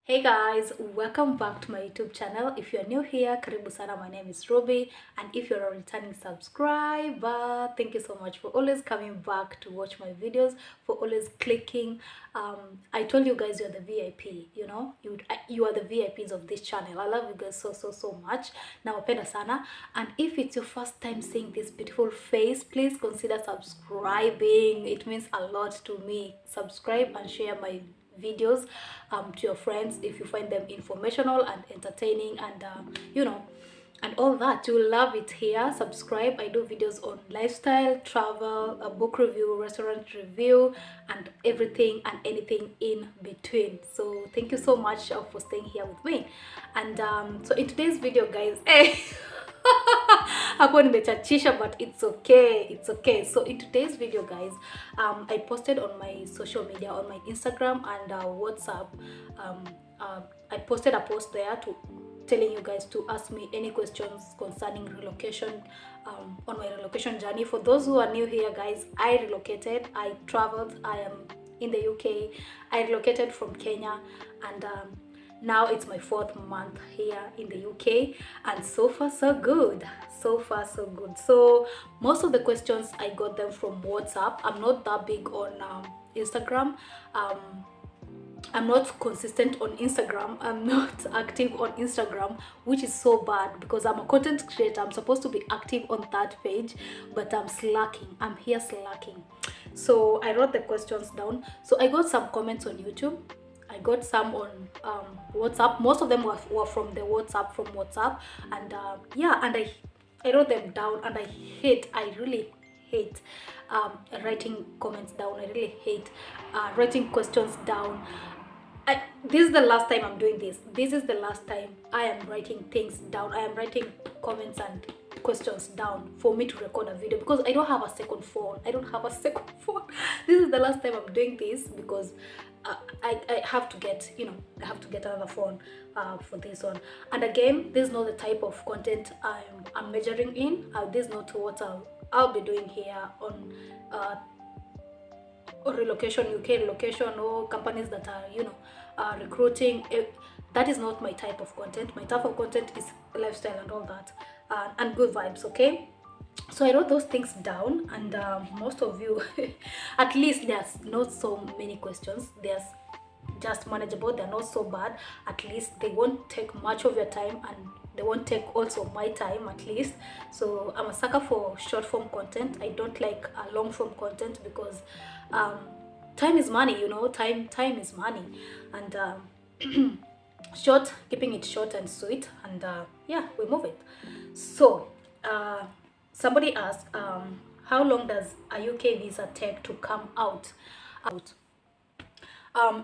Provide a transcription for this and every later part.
Hey guys, welcome back to my YouTube channel. If you're new here, karibu sana. My name is Ruby, and if you're a returning subscriber, thank you so much for always coming back to watch my videos, for always clicking. I told you guys you're the VIP, you are the VIPs of this channel. I love you guys so much. Nawapenda sana. And if it's your first time seeing this beautiful face, please consider subscribing. It means a lot to me. Subscribe and share my videos to your friends if you find them informational and entertaining, and and all that. You'll love it here. Subscribe. I do videos on lifestyle, travel, a book review, restaurant review, and everything and anything in between. So thank you so much for staying here with me. And so in today's video, guys, hapo nimechachisha, but it's okay. So in today's video, guys, I posted on my social media, on my Instagram and WhatsApp. I posted a post there to telling you guys to ask me any questions concerning relocation, on my relocation journey. For those who are new here, guys, I relocated, I traveled, I am in the UK. I relocated from Kenya, and now it's my 4th month here in the UK, and so far so good. So most of the questions I got them from WhatsApp. I'm not that big on Instagram. I'm not consistent on Instagram. I'm not active on Instagram, which is so bad because I'm a content creator. I'm supposed to be active on that page, but I'm slacking. I'm here slacking. So I wrote the questions down. So I got some comments on YouTube. I got some on WhatsApp. Most of them were from the WhatsApp, and yeah, and I wrote them down, and I really hate writing comments down. I really hate writing questions down. This is the last time I'm doing this. This is the last time I am writing things down. I am writing comments and questions down for me to record a video, because I don't have a second phone. This is the last time I'm doing this, because I have to get, I have to get another phone for this one. And again, this is not the type of content I'm measuring in. This is not what I'll be doing here on relocation, UK relocation, or companies that are recruiting. That is not my type of content. My type of content is lifestyle and all that, and good vibes. Okay, so I wrote those things down, and most of you at least there's not so many questions. There's just manageable. They're not so bad. At least they won't take much of your time, and they won't take also my time, at least. So I'm a sucker for short form content. I don't like long form content, because time is money. Time is money. And keeping it short and sweet, and yeah, we move it. So somebody asked, how long does a UK visa take to come out?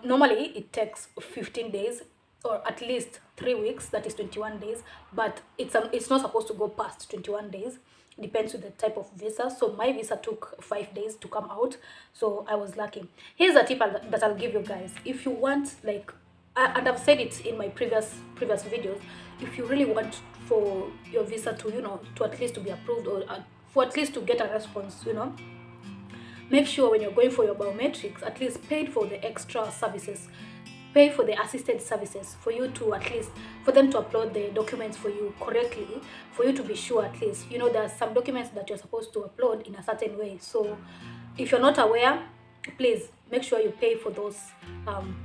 Normally it takes 15 days, or at least 3 weeks. That is 21 days, but it's not supposed to go past 21 days. Depends with the type of visa. So my visa took 5 days to come out, so I was lucky. Here's a tip that I'll give you guys. If you want, like, and I've said it in my previous videos, if you really want for your visa to to at least to be approved, or for at least to get a response, make sure when you're going for your biometrics, at least pay for the extra services, pay for the assisted services, for you to at least, for them to upload the documents for you correctly, for you to be sure. At least there are some documents that you're supposed to upload in a certain way. So if you're not aware, please make sure you pay for those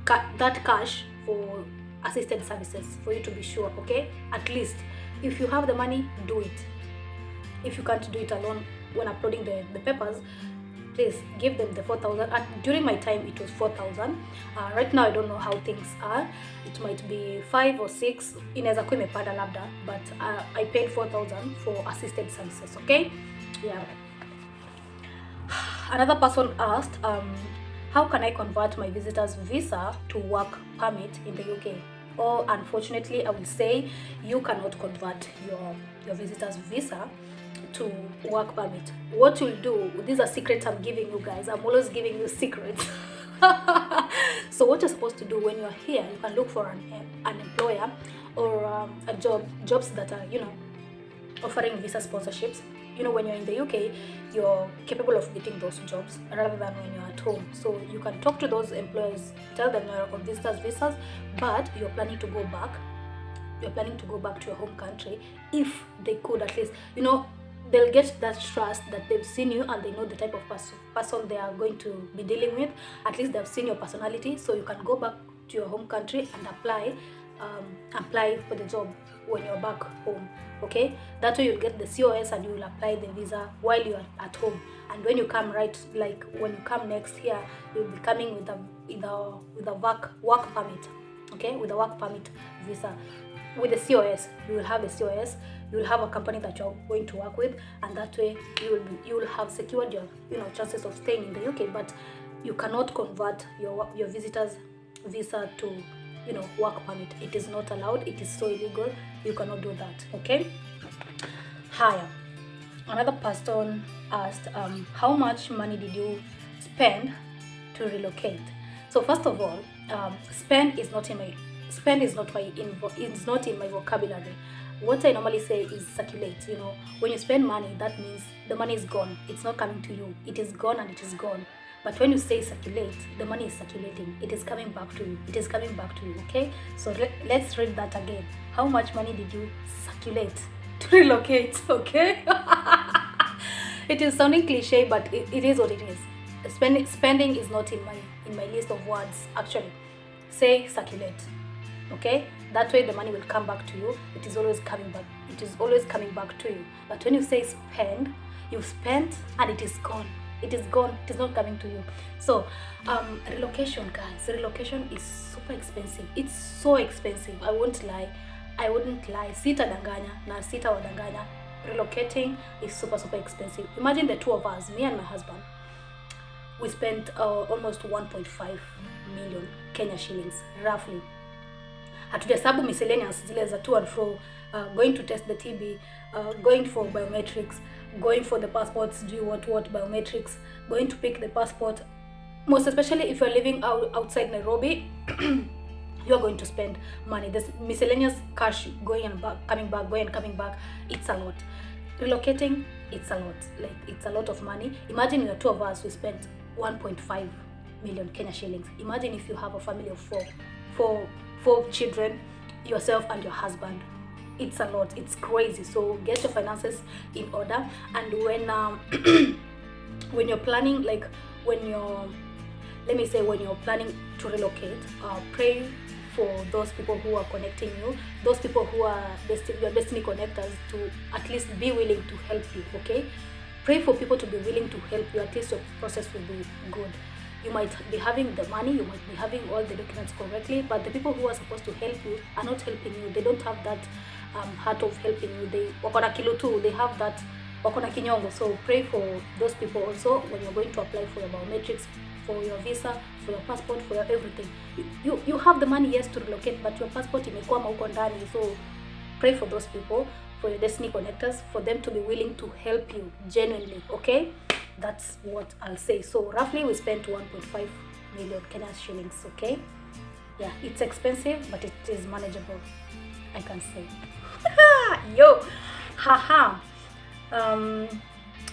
that cash for assisted services, for you to be sure. Okay, at least if you have the money, do it. If you can't do it alone when uploading the papers, please give them the 4,000. During my time it was 4,000. Right now I don't know how things are. It might be 5 or 6, inaweza kuwa imepanda labda, but I paid 4,000 for assisted services. Okay, yeah. Another person asked, how can I convert my visitor's visa to work permit in the UK? Or unfortunately, I will say you cannot convert your visitor's visa to work permit. What you'll do, these are secrets I'm giving you guys. I'm always giving you secrets. So what you're supposed to do when you're here, you can look for an employer, or jobs that are offering visa sponsorships. you know, when you're in the UK, you're capable of getting those jobs rather than when you're at home. So you can talk to those employers, tell them you're on visas, but you're planning to go back. You're planning to go back to your home country. If they could, at least, you know, they'll get that trust that they've seen you and they know the type of person they are going to be dealing with. At least they've seen your personality, so you can go back to your home country and apply for the job when you're back home. Okay, that way you'll get the COS and you will apply the visa while you're at home. And when you come, right, like when you come next here, you'll be coming with a work permit. Okay, with a work permit visa. With the COS, you will have a COS. You will have a company that you're going to work with, and that way you will have secured your, you know, chances of staying in the UK. But you cannot convert your visitor's visa to, you know, work permit. It is not allowed. It is so illegal. You cannot do that. Okay. Higher. Another person asked, how much money did you spend to relocate? So first of all, spend is not in my vocabulary. What I normally say is circulate. You know, when you spend money, that means the money is gone. It's not coming to you. It is gone and it is gone. But when you say circulate, the money is circulating. It is coming back to you. It is coming back to you. Okay. So let's read that again. How much money did you circulate to relocate? Okay. It is sounding cliche, but it is what it is. Spending is not in my list of words. Actually, say circulate. Okay, that way the money will come back to you. It is always coming back. It is always coming back to you. But when you say spend, you've spent and it is gone. It is gone. It is not coming to you. So relocation, guys, relocation is super expensive. It's so expensive. I wouldn't lie. Sitadanganya na sitawadanganya. Relocating is super expensive. Imagine the two of us, me and my husband. We spent almost 1.5 million Kenya shillings, roughly. Hatujahesabu miscellaneous zile za to and fro, going to test the TB, going for biometrics, going for the passports, do what biometrics, going to pick the passport. Most especially if you're living outside Nairobi, you're going to spend money. There's miscellaneous cash going and back, coming back, going and coming back. It's a lot. Relocating, it's a lot. Like, it's a lot of money. Imagine the two of us, we spent 1.5 million Kenya shillings. Imagine if you have a family of four children, yourself and your husband. It's a lot. It's crazy. So get your finances in order. And when you're planning, like when you're planning to relocate, pray for those people who are connecting you, those people who are your destiny connectors, to at least be willing to help you. Okay, pray for people to be willing to help you. At least your process will be good. You might be having the money, you might be having all the documents correctly, but the people who are supposed to help you are not helping you. They don't have that heart of helping you. They wakona kilo too. They have that wakona kinyongo. So pray for those people also when you're going to apply for your biometrics, for your visa, for your passport, for your everything. You have the money, yes, to relocate, but your passport imekwama huko ndani. So pray for those people, for your destiny connectors, for them to be willing to help you genuinely. Okay. That's what I'll say. So roughly we spent 1.5 million Kenyan shillings. Okay, yeah, it's expensive, but it is manageable, I can say. Yo, haha.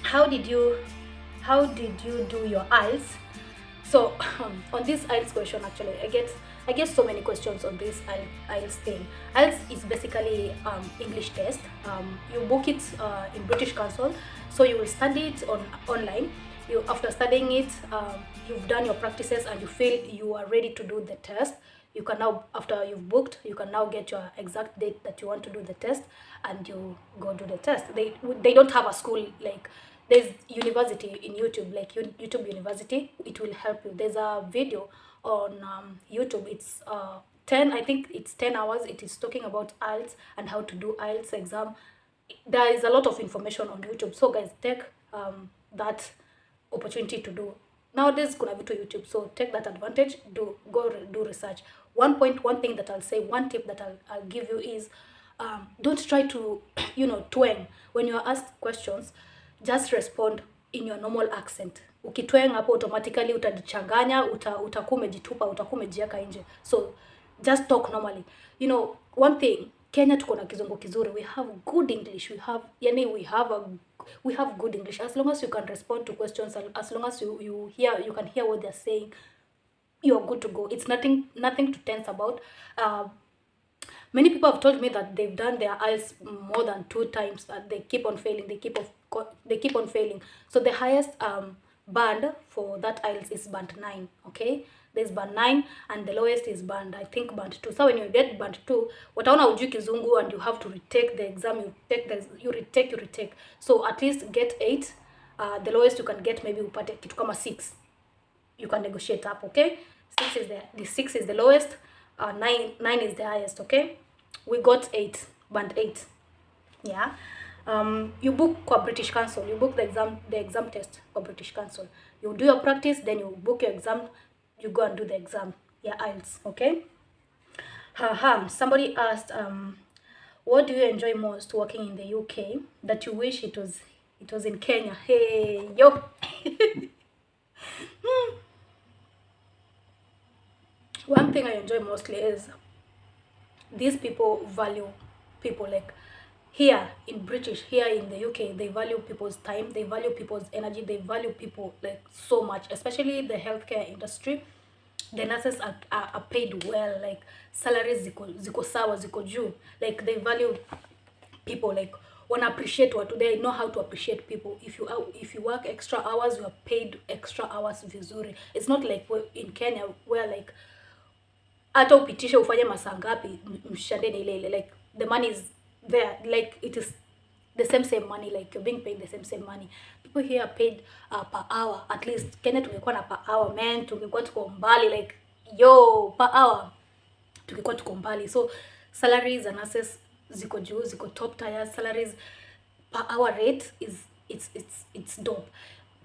How did you do your IELTS? So on this IELTS question, actually, I get so many questions on this IELTS thing. IELTS is basically English test. You book it in British Council, so you will study it online. After studying it, you've done your practices and you feel you are ready to do the test. You can now, after you've booked, you can now get your exact date that you want to do the test, and you go do the test. They don't have a school, like there's university in YouTube, like YouTube University. It will help you. There's a video on YouTube. It's 10 hours. It is talking about IELTS and how to do IELTS exam. There is a lot of information on YouTube. So guys, take that opportunity to do. Nowadays kuna vitu YouTube, so take that advantage. Go do research. One thing that I'll say, one tip that I'll give you is don't try to twang when you are asked questions. Just respond in your normal accent. Ukitwang hapo automatically utajichanganya, utakuwa umejitupa, utakuwa umejiweka nje. So just talk normally. One thing, Kenya tuko na kizungu kizuri. We have good English. We have we have good English. As long as you can respond to questions, as long as you can hear what they're saying, you're good to go. It's nothing to tense about. Many people have told me that they've done their IELTS more than 2 times and they keep on failing. They keep on failing. So the highest band for that IELTS is band 9. Okay, there's band 9 and the lowest is band, I think, band 2. So when you get band 2, wataona ujui kizungu and you have to retake the exam. You retake. So at least get 8. The lowest you can get, maybe upate kitu kama 6. You can negotiate up. Okay, 6 is the lowest. 9 is the highest. Okay, we got 8, band 8. Yeah. You book kwa British Council. You book the exam test for British Council. You do your practice, then you book your exam. You go and do the exam. Yeah, IELTS. Okay. Somebody asked, what do you enjoy most working in the UK that you wish it was in Kenya? Hey yo. One thing I enjoy mostly is these people value people. Like here in the UK, they value people's time, they value people's energy, they value people like so much, especially the healthcare industry. The nurses are paid well, like salaries ziko sawa, ziko juu. Like they value people, like wanna appreciate watu. They know how to appreciate people. If you work extra hours, you are paid extra hours vizuri. It's not like in Kenya where like hata upitishe ufanye masaa ngapi mshandeni ile, like the money is there, like it is the same money, like you're being paid the same money. People here are paid per hour. At least Kenya tungekuwa na per hour, man, tungekuwa tuko mbali, like yo, per hour tungekuwa tuko mbali. So salaries and nurses ziko juu, ziko top tier. Salaries per hour rate is it's dope.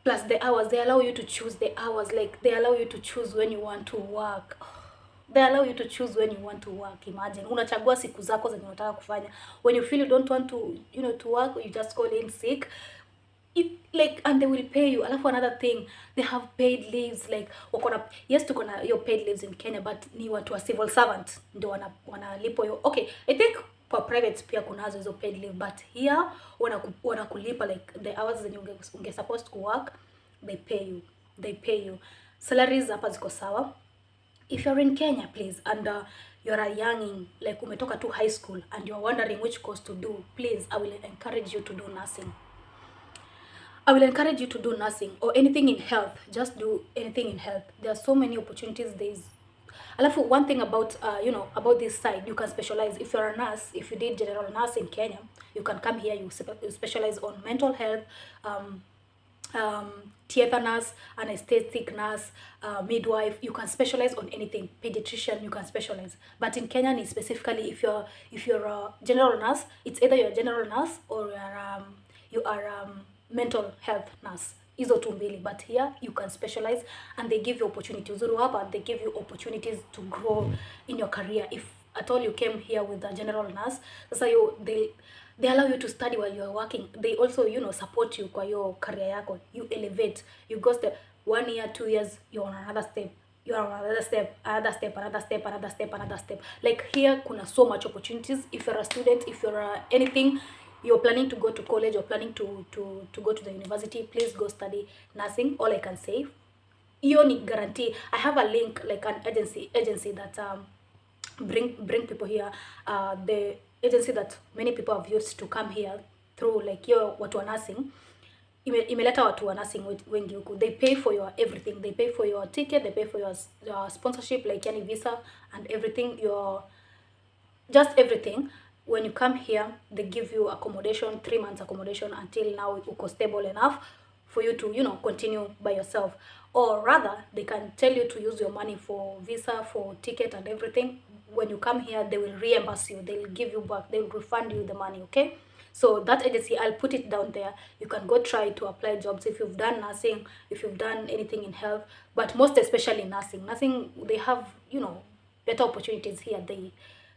Plus the hours, they allow you to choose the hours. Like they allow you to choose when you want to work. They allow you to choose when you want to work. Imagine, unachagua siku zako zenye unataka kufanya. When you feel you don't want to, to work, you just call in sick. And they will pay you. Alafu another thing, they have paid leaves. Like yes, tuko na your paid leaves in Kenya, but ni watu wa civil servant ndio wanalipo yo. Okay, I think for private pia kunazo hizo paid leave, but here wanakulipa like the hours zenye unge supposed to work, they pay you. Salaries hapa ziko sawa. If you're in Kenya, please, and you're a younging, like umetoka to high school and you're wondering which course to do, please, I will encourage you to do nursing. I will encourage you to do nursing or anything in health. Just do anything in health. There are so many opportunities. Alafu, one thing about about this side, you can specialize. If you're a nurse, if you did general nurse in Kenya, you can come here. You specialize on mental health, theater nurse, anesthetic nurse, midwife. You can specialize on anything. Pediatrician, you can specialize. But in Kenya, specifically, if you're a general nurse, it's either you're a general nurse or you are mental health nurse. Hizo tu mbili. But here you can specialize and they give you opportunities. Uzuri hapa, they give you opportunities to grow in your career. If at all you came here with a general nurse, so they allow you to study while you are working. They also, support you kwa your career yako. You elevate. You go step 1 year, 2 years, you're on another step. You're on another step, another step. Like here, kuna so much opportunities. If you're a student, if you're anything, you're planning to go to college or planning to go to the university, please go study nursing. All I can say, you need guarantee. I have a link, like an agency that bring people here. The agency that many people have used to come here through, like watu wa nursing, imeleta watu wa nursing wengi huku. They pay for your everything. They pay for your ticket, they pay for your sponsorship, like any visa and everything, just everything. When you come here, they give you accommodation, 3 months accommodation until now uko stable enough for you to, continue by yourself. Or rather, they can tell you to use your money for visa, for ticket and everything. When you come here, they will reimburse you. They will give you back. They will refund you the money, okay? So that agency, I'll put it down there. You can go try to apply jobs if you've done nursing, if you've done anything in health, but most especially nursing. Nursing, they have, better opportunities here.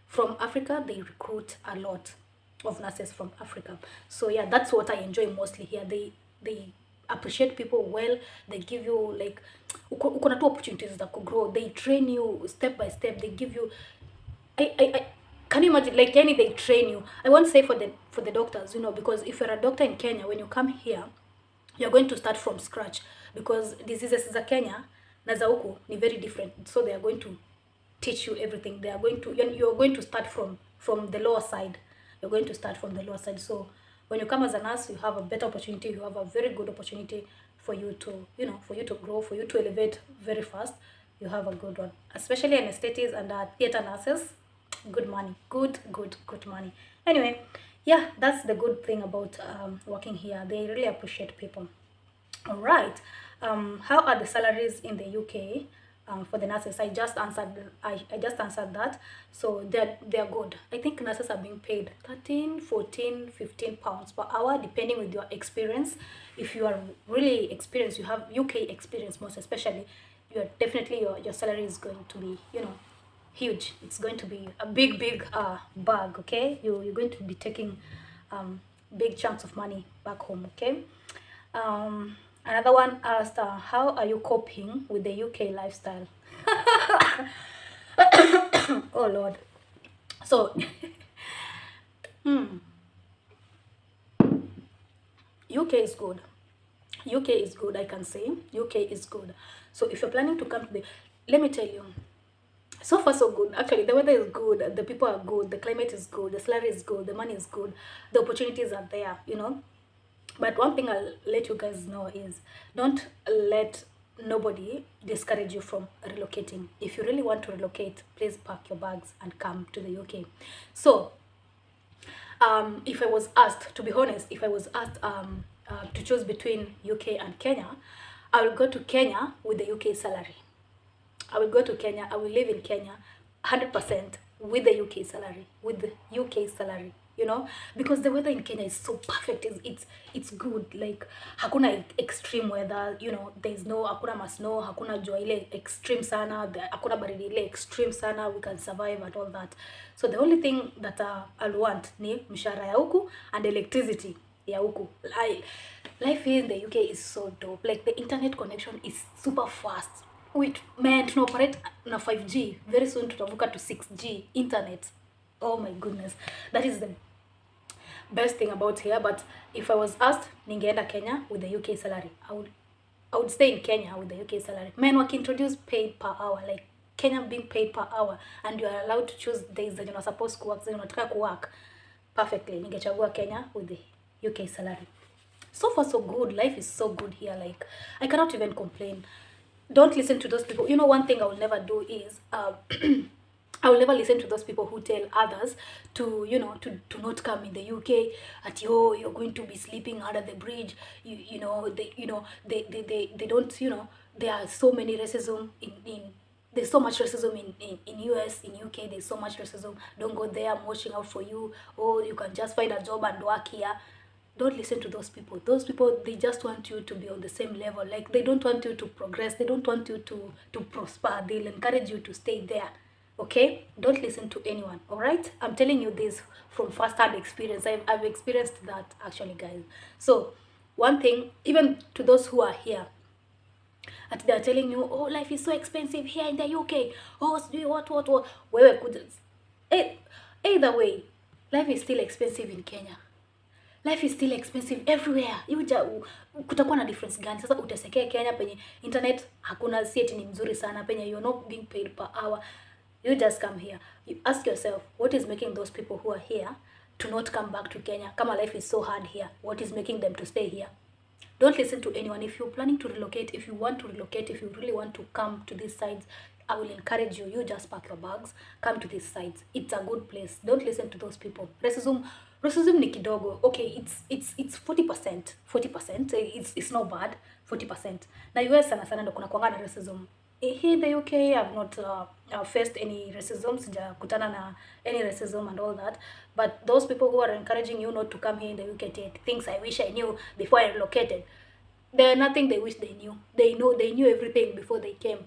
From Africa, they recruit a lot of nurses from Africa. So yeah, that's what I enjoy mostly here. They appreciate people well. They give you like uko na tu opportunities that could grow. They train you step by step. They give you Can you imagine? Like, any they train you. I won't say for the doctors, you know, because if you're a doctor in Kenya, when you come here, you're going to start from scratch, because diseases za Kenya na za huku ni very different. So they are going to teach you everything. They are going to, you're going to start from the lower side. You're going to start from the lower side. So when you come as a nurse, you have a better opportunity. You have a very good opportunity for you to, you know, for you to grow, for you to elevate very fast. You have a good one, especially anesthetists and theater nurses. Good money, good money. Anyway, yeah, that's the good thing about working here. They really appreciate people. All right. How are the salaries in the UK for the nurses? I just answered. I just answered that. So they're good. I think nurses are being paid 13, 14, 15 pounds per hour, depending with your experience. If you are really experienced, you have UK experience most especially, you're definitely your salary is going to be, you know, huge. It's going to be a big bag. Okay, you're going to be taking big chunks of money back home. Okay. Another one asked, how are you coping with the UK lifestyle? Oh Lord. So UK is good. UK is good, I can say. UK is good. So if you're planning to come to let me tell you, so far so good. Actually, the weather is good, the people are good, the climate is good, the salary is good, the money is good, the opportunities are there, you know. But one thing I'll let you guys know is, don't let nobody discourage you from relocating. If you really want to relocate, please pack your bags and come to the UK. So if I was asked, to be honest, if I was asked to choose between UK and Kenya, I will go to Kenya with the UK salary. I will go to Kenya, I will live in Kenya 100% with the UK salary, you know, because the weather in Kenya is so perfect. It's good. Like, hakuna extreme weather, you know. There's no, hakuna masno, hakuna jua ile extreme sana, hakuna baridi ile extreme sana. We can survive at all that. So the only thing that I'll want ni mshahara ya huku and electricity ya huku. Life here in the UK is so dope. Like, the internet connection is super fast. Wait, man, tuna operate na 5G. Very soon tutavuka to 6G internet. Oh my goodness. That is the best thing about here. But if I was asked, ningeenda Kenya with the UK salary. I would stay in Kenya with the UK salary. Man, introduce paid per hour. Like, Kenya being paid per hour, and you are allowed to choose days that you're not supposed to work, so you're not to work. Perfectly. Ningechagua Kenya with the UK salary. So far so good. Life is so good here. Like, I cannot even complain. Don't listen to those people. You know, one thing I will never do is I will never listen to those people who tell others to, you know, to not come in the UK. At you're going to be sleeping under the bridge. They don't, you know, there are so many racism in there's so much racism in US, in UK. There's so much racism. Don't go there. I'm watching out for you. Oh, you can just find a job and work here. Don't listen to those people. Those people, they just want you to be on the same level. Like, they don't want you to progress. They don't want you to prosper. They'll encourage you to stay there. Okay? Don't listen to anyone. All right? I'm telling you this from first-hand experience. I've experienced that, actually, guys. So, one thing, even to those who are here, and they're telling you, oh, life is so expensive here in the UK. Oh, what? Wewe could... Either way, life is still expensive in Kenya. Life is still expensive everywhere. Kutakuwa na difference gani? Sasa utesekee Kenya penye internet hakuna, si eti ni mzuri sana, penye you're not being paid per hour. You just come here. You ask yourself, what is making those people who are here to not come back to Kenya? Kama life is so hard here, what is making them to stay here? Don't listen to anyone. If you're planning to relocate, if you want to relocate, if you really want to come to these sides, I will encourage you. You just pack your bags, come to these sides. It's a good place. Don't listen to those people. Racism ni kidogo. Okay, it's 40%. 40%. It's not bad. 40%. Na US sana ndo kuna kuanga na racism. Here in the UK, I've not faced any racism. Sijakutana na any racism and all that. But those people who are encouraging you not to come here in the UK, things I wish I knew before I relocated. There nothing they wish they knew. They knew everything before they came.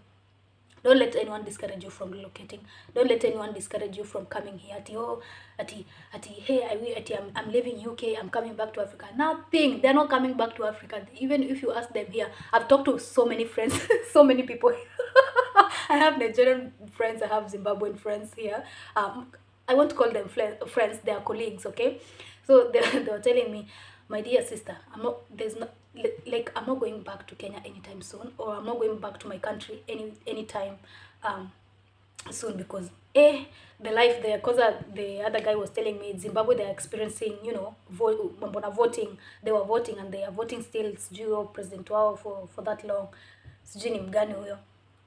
Don't let anyone discourage you from relocating. Don't let anyone discourage you from coming here. I'm leaving UK, I'm coming back to Africa. Nothing. They're not coming back to Africa. Even if you ask them here, I've talked to so many friends, so many people. I have Nigerian friends, I have Zimbabwean friends here. I want to call them friends, they are colleagues, okay? So they were telling me, my dear sister, I'm not, there's not, like, I'm not going back to Kenya anytime soon, or I'm not going back to my country anytime soon, because the life there, because the other guy was telling me Zimbabwe, they're experiencing, you know, voting, they were voting, and they are voting still sijui president wao for that long, sijui ni mgani huyo.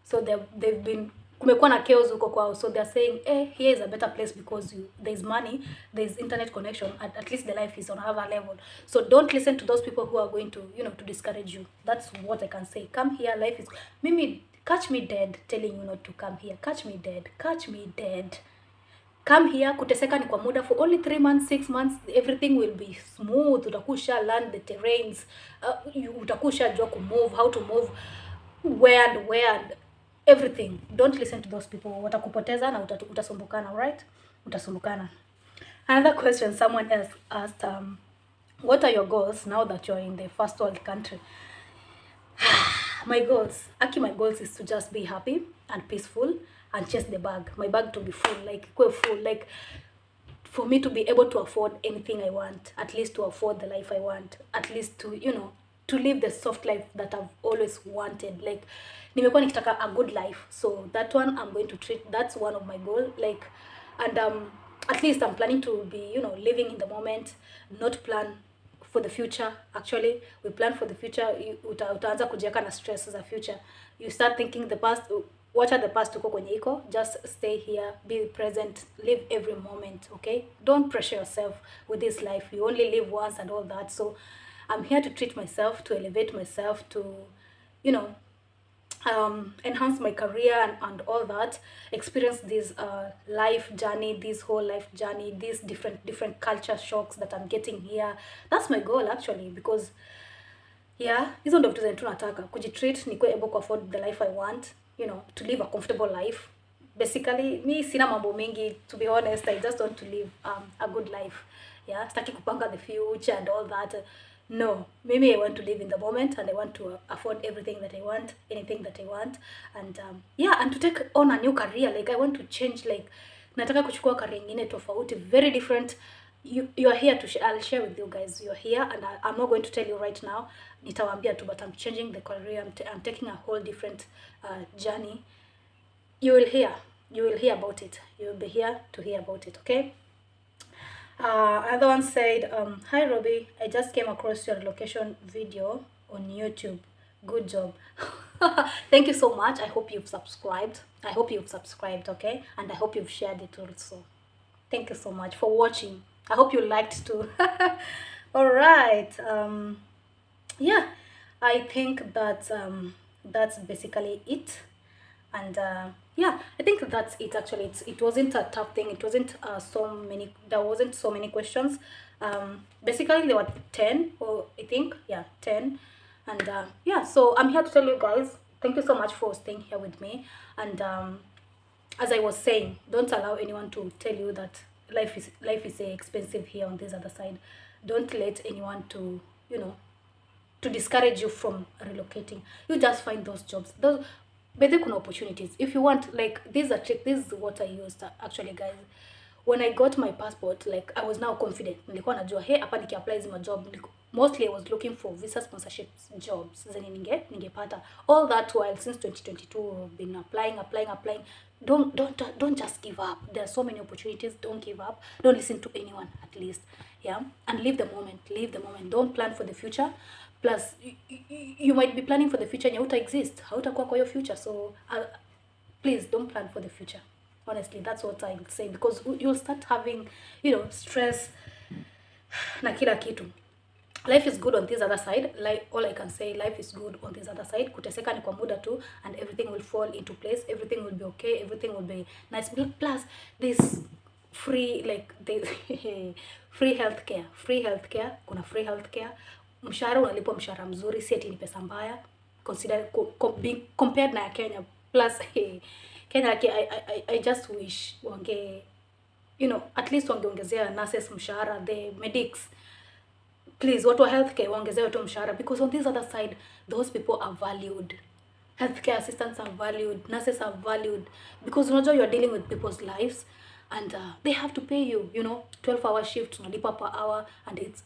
So they've been, kumekuwa na chaos huko kwao, so they're saying here is a better place because there's money, there's internet connection, at least the life is on another level. So don't listen to those people who are going to, you know, to discourage you. That's what I can say. Come here, life is, mimi, catch me dead telling you not to come here. Catch me dead, catch me dead. Come here, kuteseka ni kwa muda, for only 3 months, 6 months, everything will be smooth. Utakusha learn the terrains, utakusha jua kumove, how to move, where and everything. Don't listen to those people. Watakupoteza na utasumbukana, right? Utasumbukana. Another question someone else asked, what are your goals now that you're in the first world country? My goals, my goals is to just be happy and peaceful and chase the bag. My bag to be full, like full, like for me to be able to afford anything I want, at least to afford the life I want, at least to, you know, to live the soft life that I've always wanted. Like, nimekuwa nikitaka a good life, so that one I'm going to treat, that's one of my goal. Like, and at least I'm planning to be, you know, living in the moment, not plan for the future. Actually, we plan for the future, utaanza kujiweka na stress za future. You start thinking the past, watch at the past tuko kwenye iko, just stay here, be present, live every moment, okay? Don't pressure yourself with this life. You only live once and all that. So I'm here to treat myself, to elevate myself, to, you know, enhance my career and all that, experience this life journey, this whole life journey, these different culture shocks that I'm getting here. That's my goal actually, because yeah, hizo ndo vitu zenye tunataka kujitreat, nikuwe able to afford the life I want, you know, to live a comfortable life. Basically, me sina mambo mingi, to be honest. I just want to live a good life. Yeah, sitaki kupanga the future and all that. No, maybe I want to live in the moment, and I want to afford everything that I want, anything that I want, and yeah, and to take on a new career. Like, I want to change, like, nataka kuchukua career nyingine tofauti, very different. You are here to I'll share with you guys. You're here, and I'm not going to tell you right now. Nitawaambia tu, but I'm changing the career. I'm taking a whole different journey. You will hear about it. You will be here to hear about it, okay? Another one said, hi Robbie, I just came across your relocation video on YouTube. Good job. Thank you so much. I hope you've subscribed. Okay? And I hope you've shared it also. Thank you so much for watching. I hope you liked too. All right. Yeah, I think that's basically it. And yeah, I think that's it. Actually, it wasn't a tough thing. It wasn't there wasn't so many questions. Basically there were 10, or I think, yeah, 10. And yeah, so I'm here to tell you guys, thank you so much for staying here with me. And as I was saying, don't allow anyone to tell you that life is expensive here on this other side. Don't let anyone to, you know, to discourage you from relocating. You just find those jobs. But there kuna opportunities. If you want, like, this is a trick. This is what I used actually, guys. When I got my passport, like, I was now confident. Nilikuwa najua, hey, hapa nikiapply hizi job. Mostly I was looking for visa sponsorships jobs. Zenye ningepata. All that while since 2022, I've been applying. Don't just give up. There are so many opportunities. Don't give up. Don't listen to anyone, at least. Yeah, and live the moment. Don't plan for the future. Plus, you might be planning for the future and hauta exist. Hautakuwa kwa your future. So please don't plan for the future. Honestly, that's what I would say, because you'll start having, you know, stress na kila kitu. Life is good on this other side. Like, all I can say, life is good on this other side. Kuteseka ni kwa muda tu, and everything will fall into place. Everything will be okay. Everything will be nice. Plus, this free, like, free healthcare. Kuna free healthcare. Mshahara unalipo mshahara mzuri, si eti ni pesa mbaya. Consider being compared na Kenya. Plus, Kenya, I just wish wange, you know, at least wangeongezea nurses mshahara, the medics. Please, watu wa healthcare waongezewe tu mshahara, because on this other side, those people are valued. Healthcare assistants are valued, nurses are valued, because unajua you are dealing with people's lives, and they have to pay you, you know, 12-hour shift unalipa per hour, and it's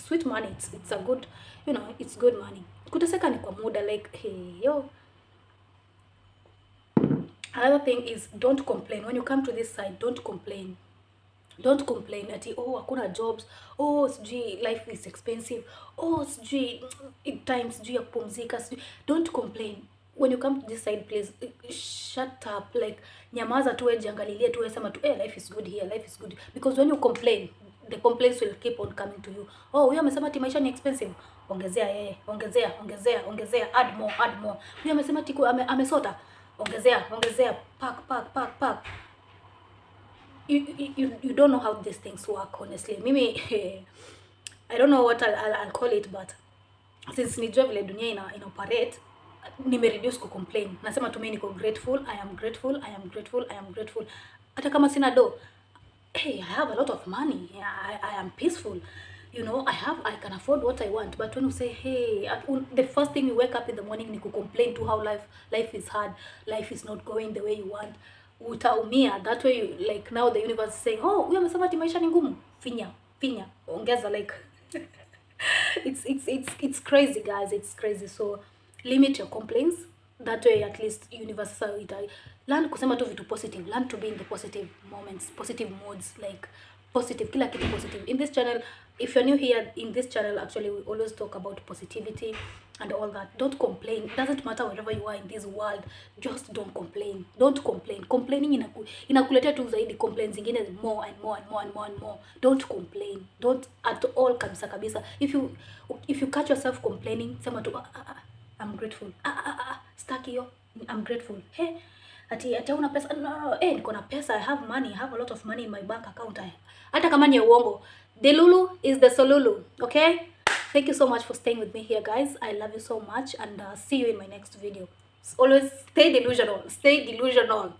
sweet money. It's a good, you know, it's good money. Kuteseka ni kwa muda, like, hey yo. Another thing is, don't complain when you come to this side. Don't complain. Don't complain ati oh hakuna jobs, oh sijui life is expensive, oh sijui times sijui ya kupumzika sijui. Don't complain when you come to this side, please. Shut up, like nyamaza tu, jiangalilie tu, sema tu life is good here, life is good. Because when you complain, the complaints will keep on coming to you. Oh huyo amesema ati maisha ni expensive, ongezea yeye, ongezea, add more. Huyo amesema ati amesota, ongezea, pack. You don't know how these things work, honestly. Mimi I don't know what I'll call it, but since nijua vile dunia ina operate, nime reduce ku complain. Nasema tu mimi niko grateful, I am grateful. Hata kama sina do, hey, I have a lot of money. I am peaceful. You know, I can afford what I want. But when you say, hey, the first thing you wake up in the morning ni ku complain to how life is hard, life is not going the way you want, utaumia. That way you, like, now the universe is saying, oh huyu amesema ati maisha ni ngumu, finya ongeza, like it's crazy, guys. It's crazy. So limit your complaints. That way at least universe learn kusema tu vitu positive, learn to be in the positive moments, positive modes, like positive, kila kitu positive. In this channel, if you're new here, in this channel actually we always talk about positivity and all that. Don't complain. It doesn't matter wherever you are in this world, just don't complain. Complaining inakuletea tu zaidi complaints zingine, more and more. Don't complain, don't at all, kabisa. If you catch yourself complaining, sema tu I'm grateful. Stuck hiyo, I'm grateful. Hey, ati una pesa, no, niko na pesa, I have money, I have a lot of money in my bank account. Hata kama ni uongo, the Lulu is the Solulu, okay? Thank you so much for staying with me here, guys. I love you so much, and see you in my next video. Always stay delusional.